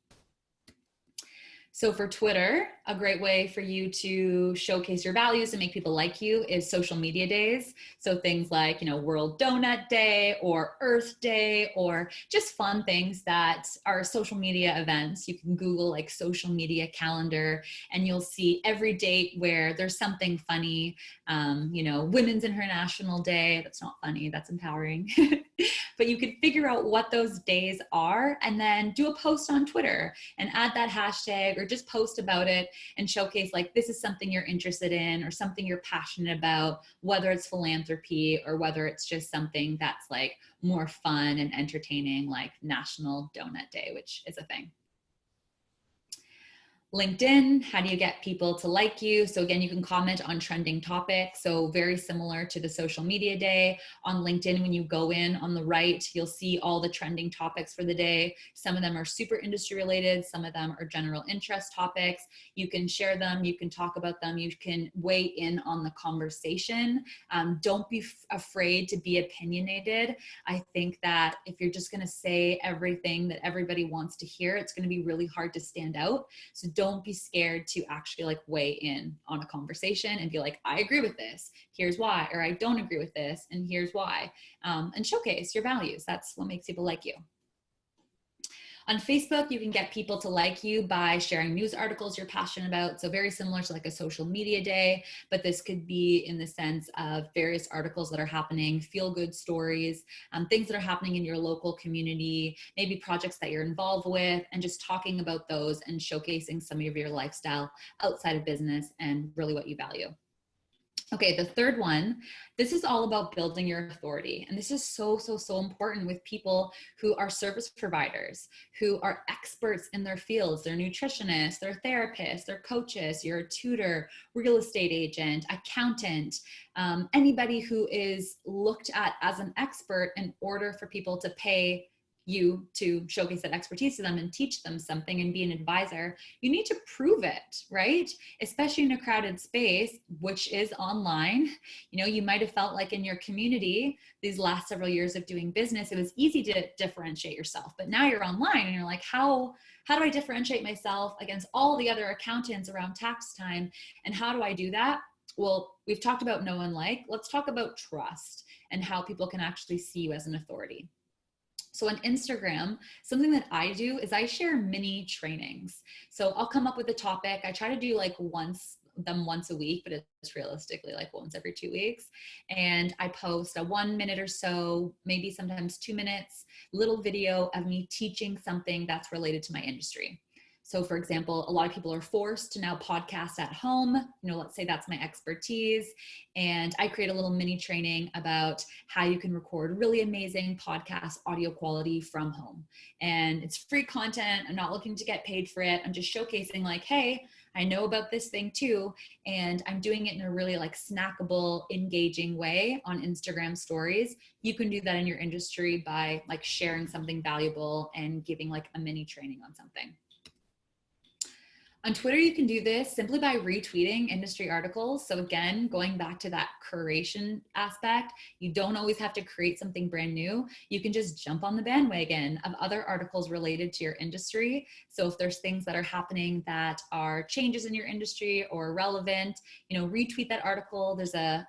So for Twitter, a great way for you to showcase your values and make people like you is social media days. So things like, you know, World Donut Day or Earth Day, or just fun things that are social media events. You can Google like social media calendar and you'll see every date where there's something funny. You know, Women's International Day. That's not funny, that's empowering. But you could figure out what those days are and then do a post on Twitter and add that hashtag, or just post about it and showcase like this is something you're interested in or something you're passionate about, whether it's philanthropy or whether it's just something that's like more fun and entertaining, like National Donut Day, which is a thing. LinkedIn, how do you get people to like you? So again, you can comment on trending topics. So very similar to the social media day. On LinkedIn, when you go in on the right, you'll see all the trending topics for the day. Some of them are super industry related. Some of them are general interest topics. You can share them. You can talk about them. You can weigh in on the conversation. Don't be afraid to be opinionated. I think that if you're just going to say everything that everybody wants to hear, it's going to be really hard to stand out. So don't be scared to actually like weigh in on a conversation and be like, I agree with this, here's why, or I don't agree with this, and here's why, and showcase your values. That's what makes people like you. On Facebook, you can get people to like you by sharing news articles you're passionate about. So very similar to like a social media day, but this could be in the sense of various articles that are happening, feel-good stories, things that are happening in your local community, maybe projects that you're involved with, and just talking about those and showcasing some of your lifestyle outside of business and really what you value. Okay, the third one, this is all about building your authority. And this is so important with people who are service providers, who are experts in their fields. They're nutritionists, they're therapists, they're coaches, you're a tutor, real estate agent, accountant, anybody who is looked at as an expert in order for people to pay you to showcase that expertise to them and teach them something and be an advisor. You need to prove it, right? Especially in a crowded space, which is online. You know, you might have felt like in your community, these last several years of doing business, it was easy to differentiate yourself, but now you're online and you're like, how do I differentiate myself against all the other accountants around tax time? And how do I do that? Well, we've talked about know and like. Let's talk about trust and how people can actually see you as an authority. So on Instagram, something that I do is I share mini trainings. So I'll come up with a topic. I try to do like once a week, but it's realistically like once every 2 weeks. And I post a 1 minute or so, maybe sometimes 2 minutes, little video of me teaching something that's related to my industry. So for example, a lot of people are forced to now podcast at home. Let's say that's my expertise. And I create a little mini training about how you can record really amazing podcast audio quality from home. And it's free content. I'm not looking to get paid for it. I'm just showcasing like, hey, I know about this thing too. And I'm doing it in a really like snackable, engaging way on Instagram stories. You can do that in your industry by like sharing something valuable and giving like a mini training on something. On Twitter, you can do this simply by retweeting industry articles. So again, going back to that curation aspect, you don't always have to create something brand new. You can just jump on the bandwagon of other articles related to your industry. So if there's things that are happening that are changes in your industry or relevant, retweet that article. There's a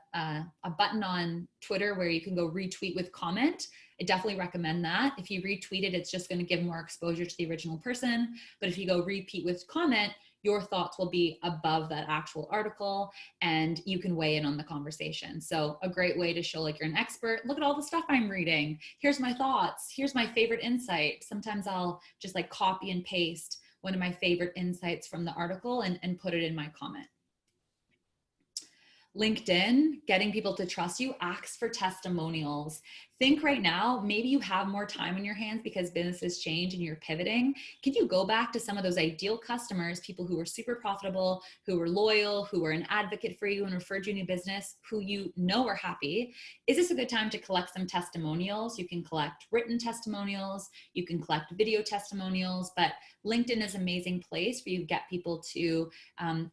button on Twitter where you can go retweet with comment. I definitely recommend that. If you retweet it, it's just going to give more exposure to the original person. But if you go repeat with comment, your thoughts will be above that actual article and you can weigh in on the conversation. So a great way to show like you're an expert. Look at all the stuff I'm reading. Here's my thoughts. Here's my favorite insight. Sometimes I'll just like copy and paste one of my favorite insights from the article and put it in my comment. LinkedIn, getting people to trust you, ask for testimonials. Think right now, maybe you have more time on your hands because businesses change and you're pivoting. Can you go back to some of those ideal customers, people who were super profitable, who were loyal, who were an advocate for you and referred you new business, who you know are happy? Is this a good time to collect some testimonials? You can collect written testimonials, you can collect video testimonials, but LinkedIn is an amazing place for you to get people to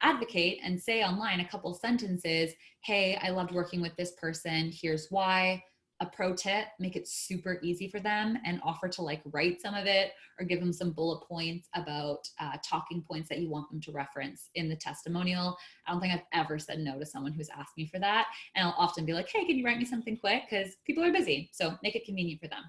advocate and say online a couple sentences, hey, I loved working with this person, here's why. A pro tip, make it super easy for them and offer to like write some of it or give them some bullet points about talking points that you want them to reference in the testimonial. I don't think I've ever said no to someone who's asked me for that. And I'll often be like, hey, can you write me something quick? Because people are busy. So make it convenient for them.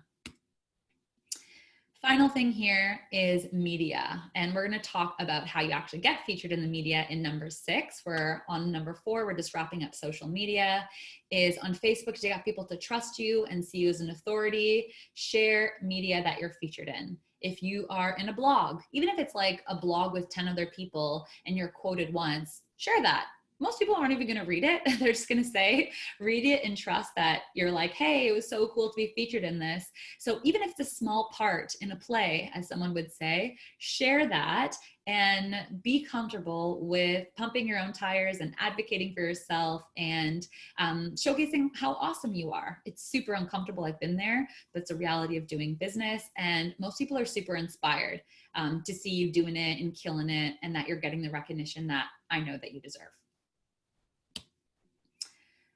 Final thing here is media. And we're going to talk about how you actually get featured in the media in number 6. We're on number 4. We're just wrapping up social media. Is on Facebook to get people to trust you and see you as an authority. Share media that you're featured in. If you are in a blog, even if it's like a blog with 10 other people and you're quoted once, share that. Most people aren't even going to read it. They're just going to say, read it and trust that you're like, hey, it was so cool to be featured in this. So even if it's a small part in a play, as someone would say, share that and be comfortable with pumping your own tires and advocating for yourself and showcasing how awesome you are. It's super uncomfortable. I've been there, but it's a reality of doing business. And most people are super inspired to see you doing it and killing it and that you're getting the recognition that I know that you deserve.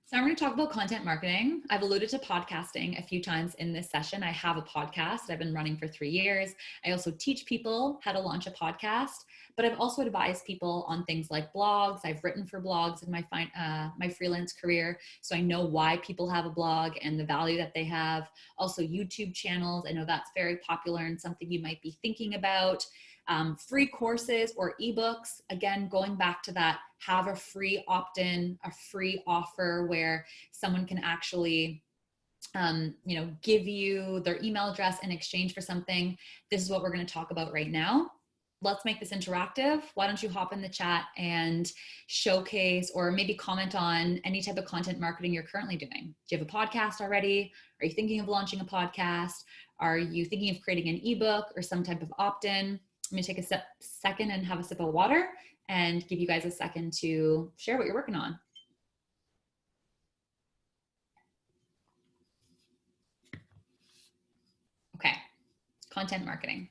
So I'm going to talk about content marketing. I've alluded to podcasting a few times in this session. I have a podcast I've been running for 3 years. I also teach people how to launch a podcast, but I've also advised people on things like blogs. I've written for blogs in my freelance career, so I know why people have a blog and the value that they have. Also YouTube channels. I know that's very popular and something you might be thinking about. Free courses or ebooks, again, going back to that, have a free opt-in, a free offer where someone can actually give you their email address in exchange for something. This is what we're going to talk about right now. Let's make this interactive. Why don't you hop in the chat and showcase or maybe comment on any type of content marketing you're currently doing? Do you have a podcast already? Are you thinking of launching a podcast? Are you thinking of creating an ebook or some type of opt-in? I'm going to take a second and have a sip of water and give you guys a second to share what you're working on. Okay, content marketing.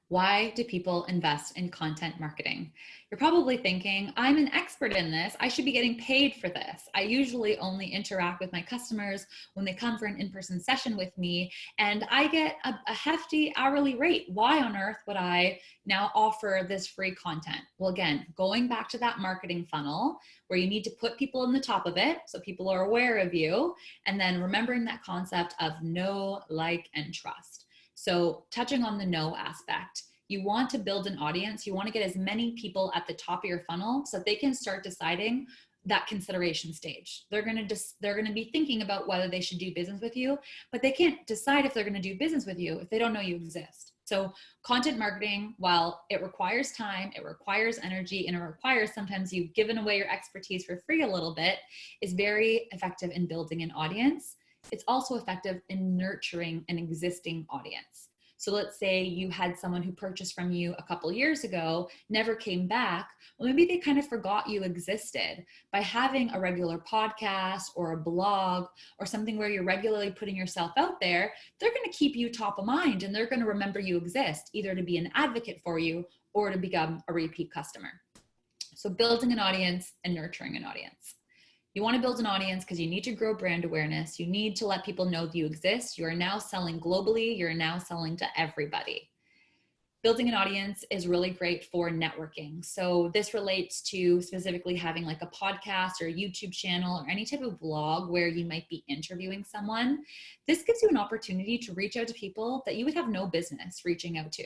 Why do people invest in content marketing? You're probably thinking, I'm an expert in this. I should be getting paid for this. I usually only interact with my customers when they come for an in-person session with me, and I get a hefty hourly rate. Why on earth would I now offer this free content? Well, again, going back to that marketing funnel where you need to put people in the top of it so people are aware of you, and then remembering that concept of know, like, and trust. So touching on the know aspect, you want to build an audience. You want to get as many people at the top of your funnel so they can start deciding that consideration stage. They're going to be thinking about whether they should do business with you, but they can't decide if they're going to do business with you if they don't know you exist. So content marketing, while it requires time, it requires energy, and it requires sometimes you've given away your expertise for free a little bit, is very effective in building an audience. It's also effective in nurturing an existing audience. So let's say you had someone who purchased from you a couple years ago, never came back. Well, maybe they kind of forgot you existed. By having a regular podcast or a blog or something where you're regularly putting yourself out there, they're going to keep you top of mind and they're going to remember you exist, either to be an advocate for you or to become a repeat customer. So building an audience and nurturing an audience. You want to build an audience because you need to grow brand awareness. You need to let people know that you exist. You are now selling globally. You're now selling to everybody. Building an audience is really great for networking. So this relates to specifically having like a podcast or a YouTube channel or any type of blog where you might be interviewing someone. This gives you an opportunity to reach out to people that you would have no business reaching out to.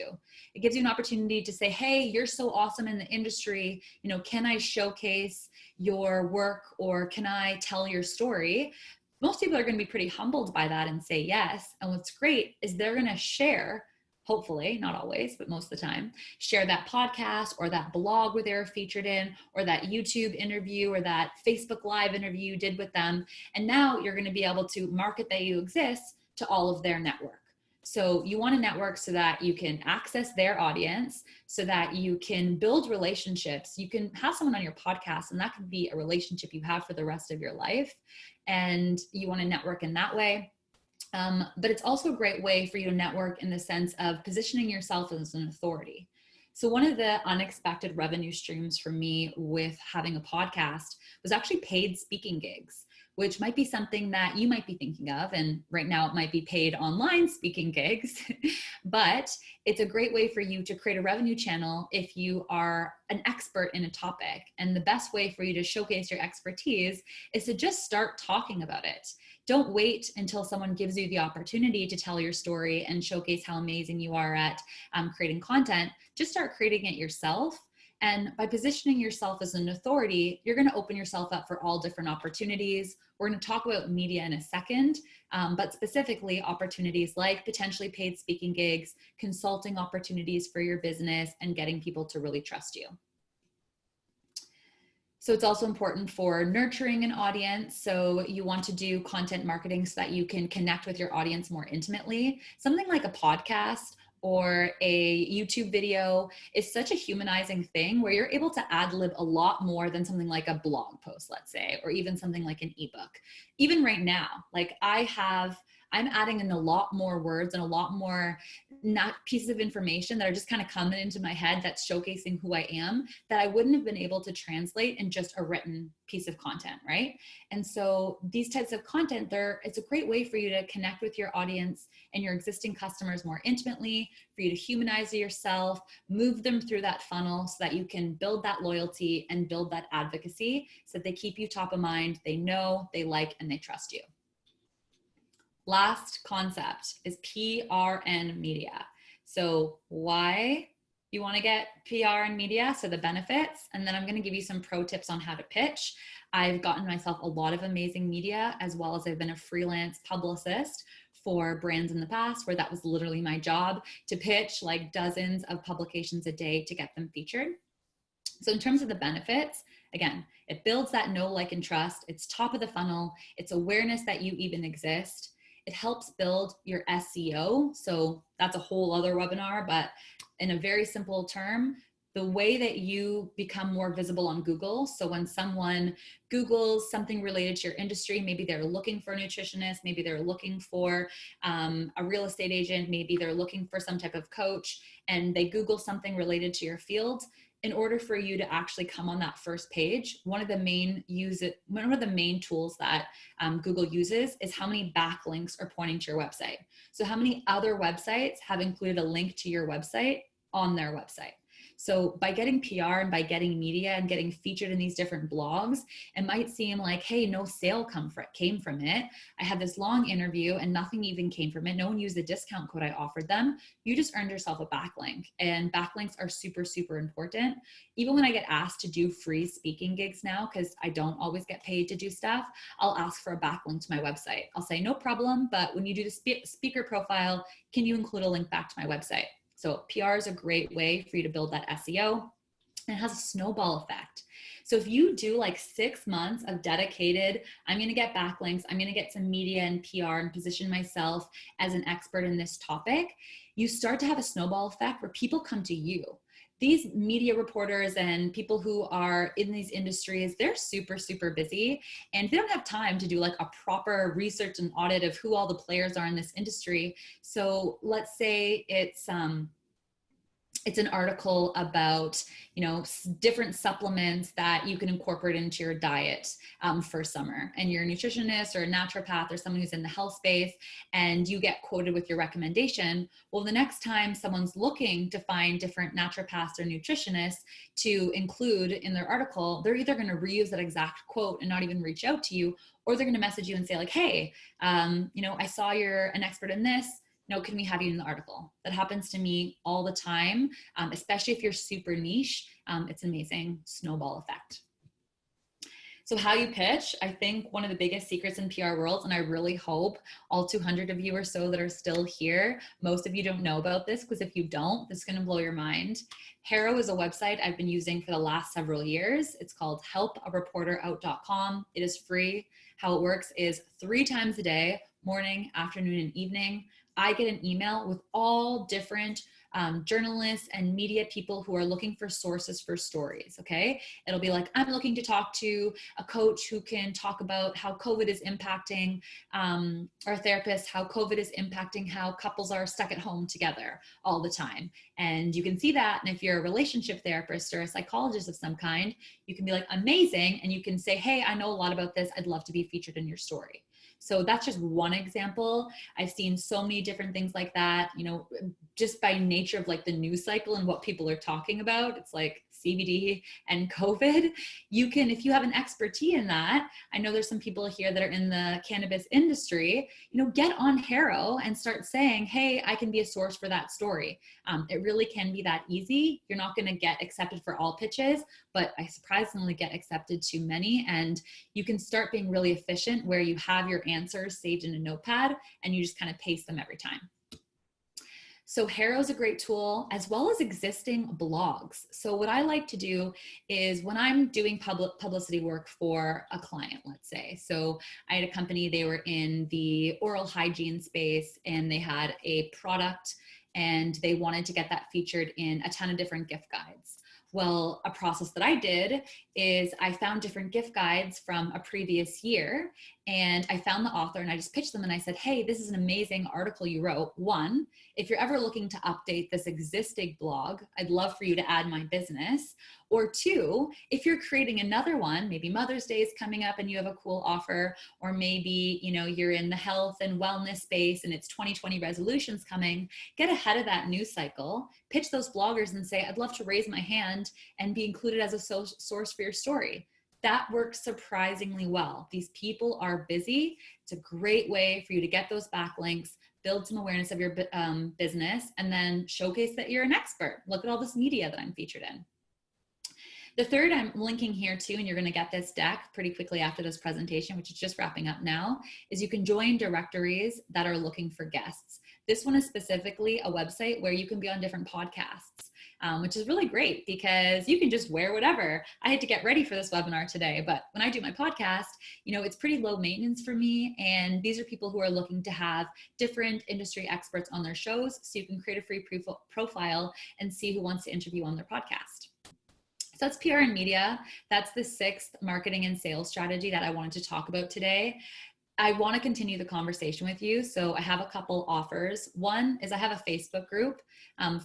It gives you an opportunity to say, hey, you're so awesome in the industry. You know, can I showcase your work or can I tell your story? Most people are going to be pretty humbled by that and say yes. And what's great is they're going to share, hopefully, not always, but most of the time, share that podcast or that blog where they were featured in, or that YouTube interview or that Facebook Live interview you did with them. And now you're going to be able to market that you exist to all of their network. So you want to network so that you can access their audience, so that you can build relationships. You can have someone on your podcast and that could be a relationship you have for the rest of your life. And you want to network in that way. But it's also a great way for you to network in the sense of positioning yourself as an authority. So one of the unexpected revenue streams for me with having a podcast was actually paid speaking gigs, which might be something that you might be thinking of. And right now it might be paid online speaking gigs, but it's a great way for you to create a revenue channel if you are an expert in a topic. And the best way for you to showcase your expertise is to just start talking about it. Don't wait until someone gives you the opportunity to tell your story and showcase how amazing you are at creating content. Just start creating it yourself. And by positioning yourself as an authority, you're going to open yourself up for all different opportunities. We're going to talk about media in a second, but specifically opportunities like potentially paid speaking gigs, consulting opportunities for your business, and getting people to really trust you. So it's also important for nurturing an audience. So you want to do content marketing so that you can connect with your audience more intimately. Something like a podcast or a YouTube video is such a humanizing thing where you're able to ad-lib a lot more than something like a blog post, let's say, or even something like an ebook. Even right now, like I'm adding in a lot more words and a lot more not pieces of information that are just kind of coming into my head that's showcasing who I am that I wouldn't have been able to translate in just a written piece of content, right? And so these types of content, it's a great way for you to connect with your audience and your existing customers more intimately, for you to humanize yourself, move them through that funnel so that you can build that loyalty and build that advocacy so that they keep you top of mind, they know, they like, and they trust you. Last concept is PR and media. So why you want to get PR and media, so the benefits, and then I'm going to give you some pro tips on how to pitch. I've gotten myself a lot of amazing media, as well as I've been a freelance publicist for brands in the past where that was literally my job, to pitch like dozens of publications a day to get them featured. So in terms of the benefits, again, it builds that know, like, and trust. It's top of the funnel. It's awareness that you even exist. It helps build your SEO. So that's a whole other webinar, but in a very simple term, the way that you become more visible on Google. So when someone Googles something related to your industry, maybe they're looking for a nutritionist, maybe they're looking for a real estate agent, maybe they're looking for some type of coach, and they Google something related to your field. In order for you to actually come on that first page, one of the main tools that Google uses is how many backlinks are pointing to your website. So how many other websites have included a link to your website on their website. So by getting PR and by getting media and getting featured in these different blogs, it might seem like, hey, no sale came from it. I had this long interview and nothing even came from it. No one used the discount code I offered them. You just earned yourself a backlink, and backlinks are super, super important. Even when I get asked to do free speaking gigs now, because I don't always get paid to do stuff, I'll ask for a backlink to my website. I'll say, no problem, but when you do the speaker profile, can you include a link back to my website? So PR is a great way for you to build that SEO, and it has a snowball effect. So if you do like 6 months of dedicated, I'm going to get backlinks, I'm going to get some media and PR and position myself as an expert in this topic, you start to have a snowball effect where people come to you. These media reporters and people who are in these industries, they're super, super busy, and they don't have time to do like a proper research and audit of who all the players are in this industry. So let's say it's an article about, different supplements that you can incorporate into your diet for summer, and you're a nutritionist or a naturopath or someone who's in the health space, and you get quoted with your recommendation. Well, the next time someone's looking to find different naturopaths or nutritionists to include in their article, they're either going to reuse that exact quote and not even reach out to you, or they're going to message you and say like, hey, I saw you're an expert in this. Can we have you in the article? That happens to me all the time, especially if you're super niche. It's an amazing snowball effect. So how you pitch, I think one of the biggest secrets in PR world, and I really hope all 200 of you or so that are still here, most of you don't know about this, because if you don't, this is going to blow your mind. Haro is a website I've been using for the last several years. It's called helpareporterout.com. It is free. How it works is 3 times a day, morning, afternoon, and evening, I get an email with all different journalists and media people who are looking for sources for stories, okay? It'll be like, I'm looking to talk to a coach who can talk about how COVID is impacting, or a therapist, how COVID is impacting how couples are stuck at home together all the time. And you can see that, and if you're a relationship therapist or a psychologist of some kind, you can be like, amazing, and you can say, hey, I know a lot about this, I'd love to be featured in your story. So that's just one example. I've seen so many different things like that, just by nature of like the news cycle and what people are talking about. It's like CBD and COVID. You can, if you have an expertise in that, I know there's some people here that are in the cannabis industry, get on Haro and start saying, hey, I can be a source for that story. It really can be that easy. You're not going to get accepted for all pitches, but I surprisingly get accepted to many. And you can start being really efficient where you have your answers saved in a notepad and you just kind of paste them every time. So Haro is a great tool, as well as existing blogs. So what I like to do is when I'm doing publicity work for a client, let's say, so I had a company, they were in the oral hygiene space and they had a product and they wanted to get that featured in a ton of different gift guides. Well, a process that I did is I found different gift guides from a previous year, and I found the author and I just pitched them and I said, hey, this is an amazing article you wrote. One, if you're ever looking to update this existing blog, I'd love for you to add my business. Or 2, if you're creating another one, maybe Mother's Day is coming up and you have a cool offer, or maybe, you're in the health and wellness space and it's 2020 resolutions coming, get ahead of that news cycle, pitch those bloggers and say, I'd love to raise my hand and be included as a source for your story. That works surprisingly well. These people are busy. It's a great way for you to get those backlinks, build some awareness of your business, and then showcase that you're an expert. Look at all this media that I'm featured in. The third I'm linking here too, and you're going to get this deck pretty quickly after this presentation, which is just wrapping up now, is you can join directories that are looking for guests. This one is specifically a website where you can be on different podcasts. which is really great because you can just wear whatever. I had to get ready for this webinar today, but when I do my podcast, it's pretty low maintenance for me. And these are people who are looking to have different industry experts on their shows. So you can create a free profile and see who wants to interview on their podcast. So that's PR and media. That's the 6th marketing and sales strategy that I wanted to talk about today. I want to continue the conversation with you. So I have a couple offers. One is I have a Facebook group,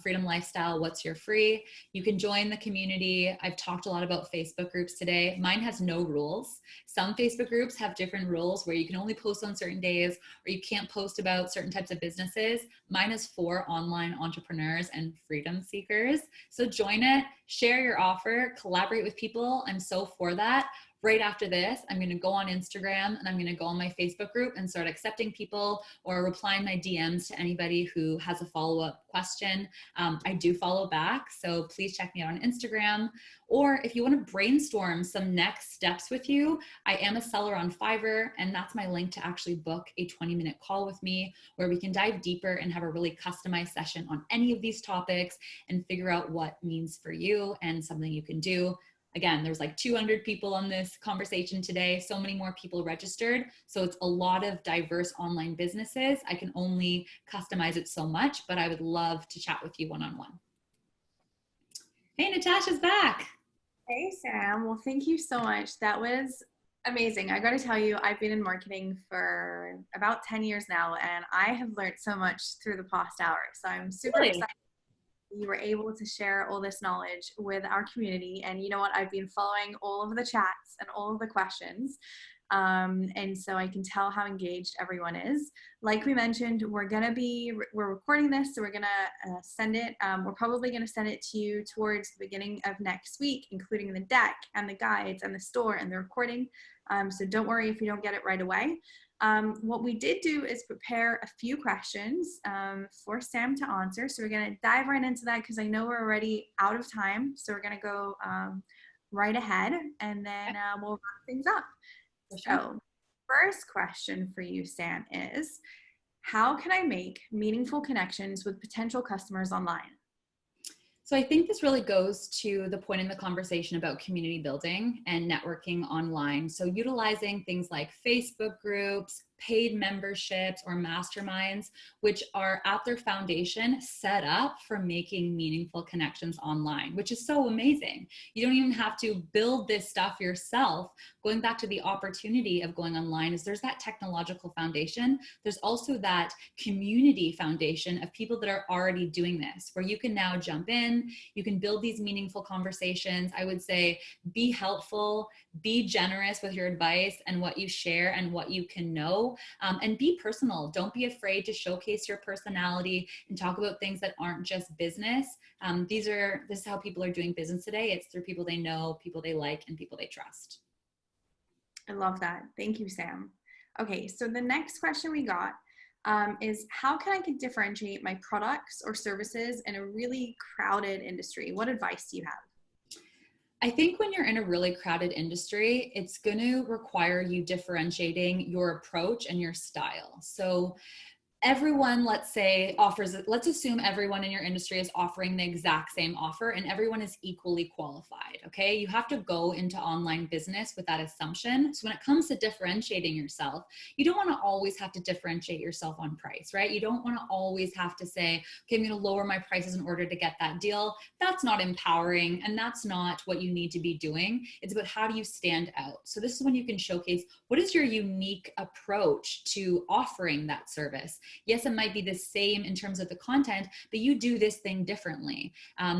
Freedom Lifestyle, What's Your Free? You can join the community. I've talked a lot about Facebook groups today. Mine has no rules. Some Facebook groups have different rules where you can only post on certain days or you can't post about certain types of businesses. Mine is for online entrepreneurs and freedom seekers. So join it, share your offer, collaborate with people. I'm so for that. Right after this, I'm going to go on Instagram and I'm going to go on my Facebook group and start accepting people or replying my DMs to anybody who has a follow-up question. I do follow back, so please check me out on Instagram. Or if you want to brainstorm some next steps with you, I am a seller on Fiverr, and that's my link to actually book a 20-minute call with me where we can dive deeper and have a really customized session on any of these topics and figure out what means for you and something you can do. Again, there's like 200 people on this conversation today, so many more people registered. So it's a lot of diverse online businesses. I can only customize it so much, but I would love to chat with you one-on-one. Hey, Natasha's back. Hey, Sam. Well, thank you so much. That was amazing. I got to tell you, I've been in marketing for about 10 years now, and I have learned so much through the past hour. So I'm super excited you were able to share all this knowledge with our community. And you know what? I've been following all of the chats and all of the questions. And so I can tell how engaged everyone is. Like we mentioned, we're recording this, so we're going to send it. We're probably going to send it to you towards the beginning of next week, including the deck and the guides and the store and the recording. So don't worry if you don't get it right away. What we did do is prepare a few questions for Sam to answer. So we're going to dive right into that because I know we're already out of time. So we're going to go right ahead and then we'll wrap things up. So first question for you, Sam, is how can I make meaningful connections with potential customers online? So I think this really goes to the point in the conversation about community building and networking online. So utilizing things like Facebook groups, paid memberships, or masterminds, which are at their foundation set up for making meaningful connections online, which is so amazing. You don't even have to build this stuff yourself. Going back to the opportunity of going online is there's that technological foundation. There's also that community foundation of people that are already doing this, where you can now jump in, you can build these meaningful conversations. I would say be helpful, be generous with your advice and what you share and what you can know. And be personal. Don't be afraid to showcase your personality and talk about things that aren't just business. This is how people are doing business today. It's through people they know, people they like, and people they trust. I love that. Thank you, Sam. Okay, so the next question we got is how can I differentiate my products or services in a really crowded industry? What advice do you have? I think when you're in a really crowded industry, it's going to require you differentiating your approach and your style. So everyone, let's assume everyone in your industry is offering the exact same offer and everyone is equally qualified, okay? You have to go into online business with that assumption. So when it comes to differentiating yourself, you don't want to always have to differentiate yourself on price, right? You don't want to always have to say, okay, I'm going to lower my prices in order to get that deal. That's not empowering and that's not what you need to be doing. It's about how do you stand out. So this is when you can showcase what is your unique approach to offering that service. Yes, it might be the same in terms of the content, but you do this thing differently.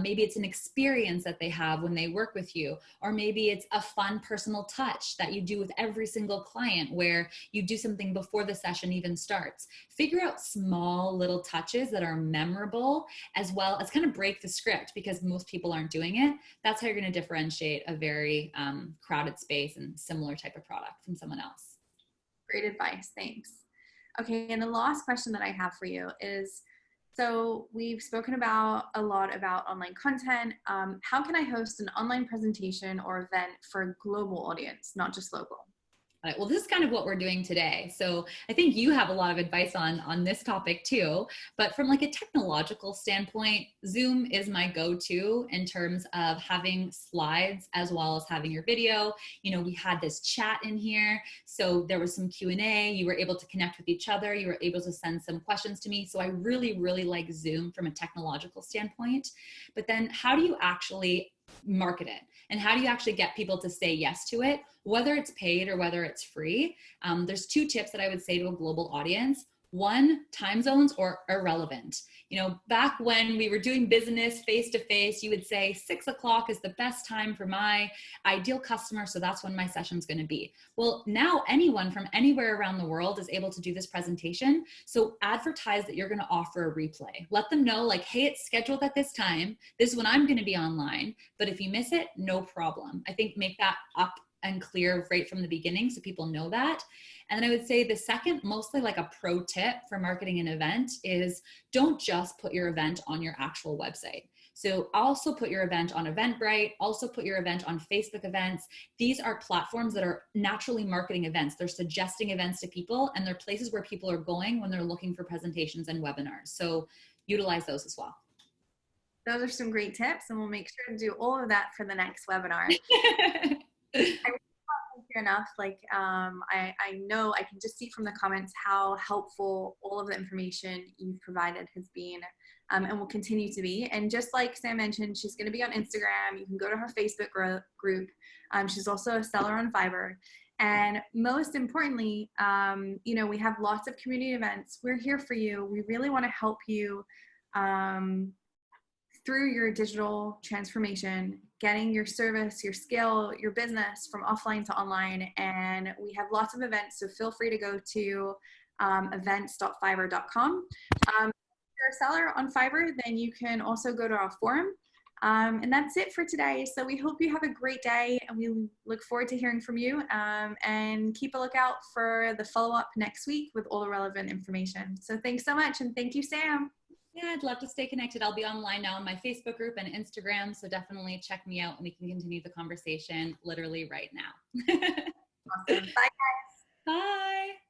Maybe it's an experience that they have when they work with you, or maybe it's a fun personal touch that you do with every single client where you do something before the session even starts. Figure out small little touches that are memorable, as well as kind of break the script because most people aren't doing it. That's how you're going to differentiate a very crowded space and similar type of product from someone else. Great advice. Thanks. Okay, and the last question that I have for you is, so we've spoken a lot about online content. How can I host an online presentation or event for a global audience, not just local? All right, well, this is kind of what we're doing today. So I think you have a lot of advice on this topic too. But from like a technological standpoint, Zoom is my go-to in terms of having slides as well as having your video. You know, we had this chat in here, so there was some Q&A. You were able to connect with each other. You were able to send some questions to me. So I really, really like Zoom from a technological standpoint. But then how do you actually market it? And how do you actually get people to say yes to it, whether it's paid or whether it's free? There's two tips that I would say to a global audience. One, time zones or irrelevant. You know, back when we were doing business face to face, you would say 6 o'clock is the best time for my ideal customer. So that's when my session's going to be. Well, now anyone from anywhere around the world is able to do this presentation. So advertise that you're going to offer a replay. Let them know like, hey, it's scheduled at this time. This is when I'm going to be online. But if you miss it, no problem. I think make that up and clear right from the beginning so people know that. And then I would say the second, mostly like a pro tip for marketing an event, is don't just put your event on your actual website. So also put your event on Eventbrite, also put your event on Facebook events. These are platforms that are naturally marketing events. They're suggesting events to people, and they're places where people are going when they're looking for presentations and webinars. So utilize those as well. Those are some great tips, and we'll make sure to do all of that for the next webinar. Enough. Like, I know I can just see from the comments how helpful all of the information you've provided has been, and will continue to be. And just like Sam mentioned, she's going to be on Instagram. You can go to her Facebook group. She's also a seller on Fiverr. And most importantly, you know, we have lots of community events. We're here for you. We really want to help you through your digital transformation, getting your service, your skill, your business from offline to online. And we have lots of events, so feel free to go to events.fiverr.com. If you're a seller on Fiverr, then you can also go to our forum. And that's it for today. So we hope you have a great day, and we look forward to hearing from you, and keep a lookout for the follow-up next week with all the relevant information. So thanks so much. And thank you, Sam. Yeah, I'd love to stay connected. I'll be online now on my Facebook group and Instagram. So definitely check me out and we can continue the conversation literally right now. Awesome. Bye, guys. Bye.